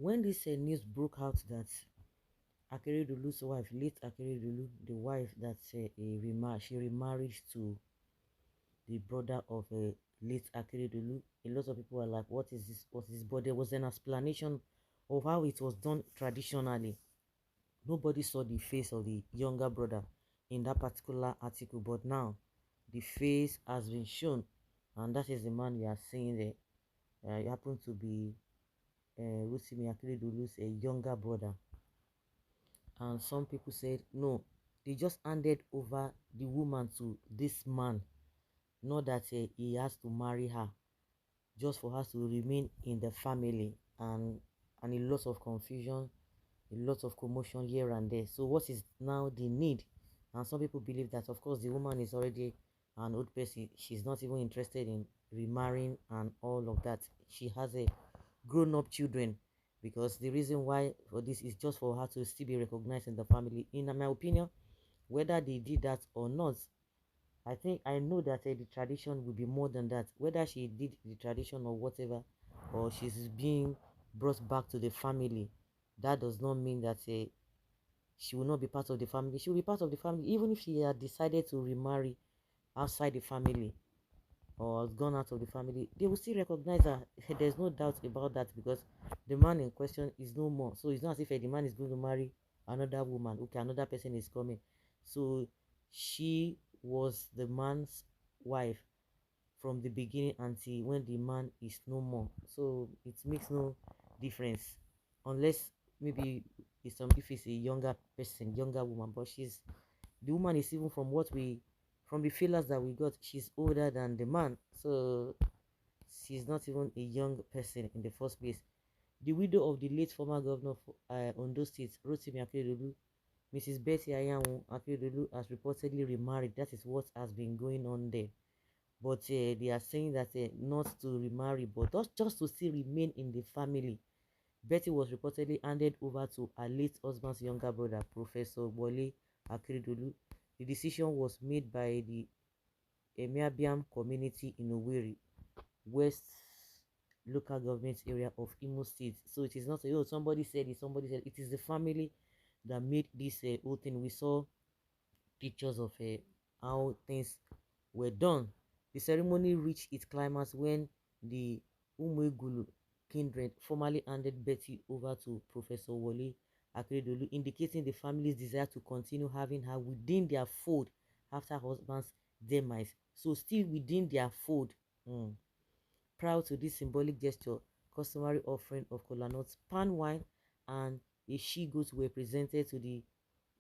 When this news broke out that Akeredolu's wife, late Akeredolu, the wife that she remarried to the brother of late Akeredolu, a lot of people were like, "What is this? What is this?" But there was an explanation of how it was done traditionally. Nobody saw the face of the younger brother in that particular article, but now the face has been shown, and that is the man we are seeing there. He happened to be Rotimi Akeredolu's a younger brother, and some people said no, they just handed over the woman to this man, not that he has to marry her, just for her to remain in the family, and a lot of confusion, a lot of commotion here and there. So what is now the need? And some people believe that of course the woman is already an old person, she's not even interested in remarrying and all of that. She has a grown-up children, because the reason why for this is just for her to still be recognized in the family. In my opinion, whether they did that or not, I know that the tradition will be more than that. Whether she did the tradition or whatever, or she's being brought back to the family, that does not mean that she will not be part of the family. She will be part of the family, even if she had decided to remarry outside the family or has gone out of the family. They will still recognize her. There's no doubt about that, because the man in question is no more. So it's not as if the man is going to marry another woman. Okay, another person is coming. So she was the man's wife from the beginning until when the man is no more. So it makes no difference, unless maybe it's some if it's a younger person, younger woman. But she's the woman is, even from what we from the feelers that we got, she's older than the man. So she's not even a young person in the first place. The widow of the late former governor of Ondo State, Rotimi Akeredolu, Mrs. Betty Ayamu Akeredolu, has reportedly remarried. That is what has been going on there. But they are saying that not to remarry, but just to still remain in the family. Betty was reportedly handed over to her late husband's younger brother, Professor Wole Akeredolu. The decision was made by the Emiabiam community in Owerri, West local government area of Imo State. So it is not oh, somebody said it, somebody said it is the family that made this whole thing. We saw pictures of how things were done. The ceremony reached its climax when the Umwegulu kindred formally handed Betty over to Professor Wole Akeredolu, indicating the family's desire to continue having her within their fold after her husband's demise. So still within their fold. Proud to this symbolic gesture, customary offering of kola nuts, palm wine, and a she-goat were presented to the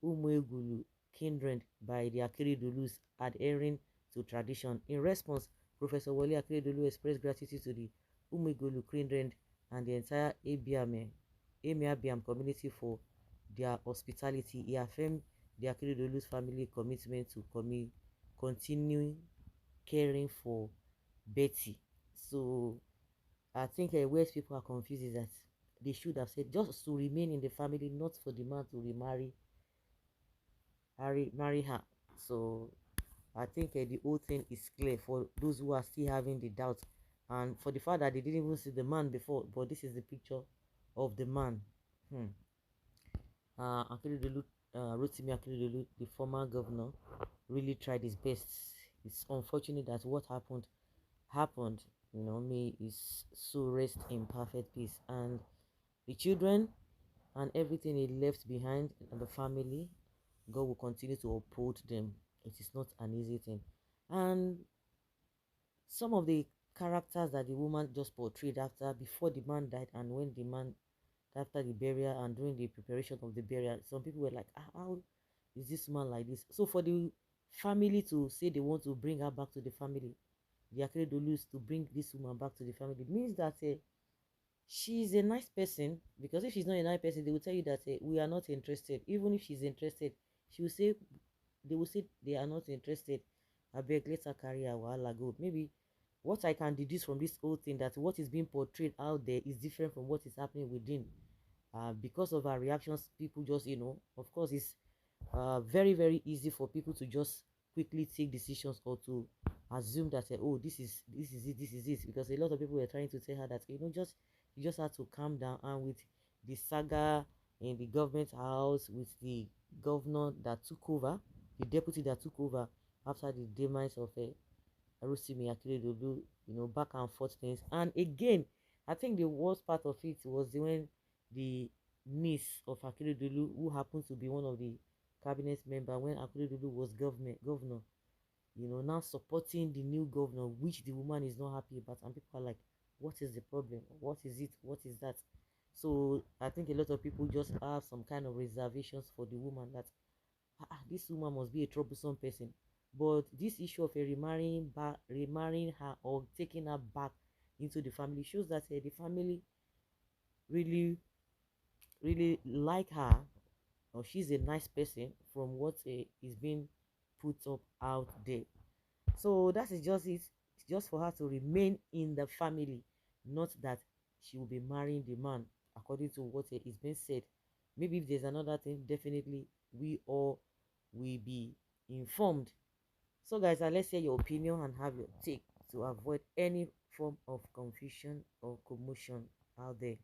Umwegulu kindred by the Akeredolu's, adhering to tradition. In response, Professor Wole Akeredolu expressed gratitude to the Umwegulu kindred and the entire Emiabiam community for their hospitality. He affirmed the Akeredolu's family commitment to continue caring for Betty. So I think where people are confused is that they should have said just to remain in the family, not for the man to marry her. So I think the whole thing is clear for those who are still having the doubt, and for the fact that they didn't even see the man before, but this is the picture of the man. Akeredolu, Rotimi Akeredolu, the former governor, really tried his best. It's unfortunate that what happened. May his soul rest in perfect peace, and the children and everything he left behind and the family, God will continue to uphold them. It is not an easy thing. And some of the characters that the woman just portrayed after, before the man died, and when the man, after the burial and during the preparation of the burial, some people were like, how is this man like this? So for the family to say they want to bring her back to the family, the Akeredolu's to bring this woman back to the family, it means that she's a nice person. Because if she's not a nice person, they will tell you that we are not interested. Even if she's interested, she will say, they will say they are not interested. I beg, let her carry her wahala go. Maybe what I can deduce from this whole thing, that what is being portrayed out there is different from what is happening within. Because of our reactions, people just, of course, it's very, very easy for people to just quickly take decisions, or to assume that oh, this is it, because a lot of people were trying to tell her that you just have to calm down, and with the saga in the government house with the governor that took over, the deputy that took over after the demise of Rotimi Akeredolu, back and forth things. And again, I think the worst part of it was when the niece of Akeredolu, who happens to be one of the cabinet member when Akeredolu was governor, now supporting the new governor, which the woman is not happy about, and people are like, what is the problem? What is it? What is that? So I think a lot of people just have some kind of reservations for the woman that this woman must be a troublesome person. But this issue of a remarrying her or taking her back into the family shows that the family really, really like her, or she's a nice person from what is being put up out there. So that is just it. It's just for her to remain in the family, not that she will be marrying the man, according to what is being said. Maybe if there's another thing, definitely we all will be informed. So, guys, let's hear your opinion and have your take to avoid any form of confusion or commotion out there.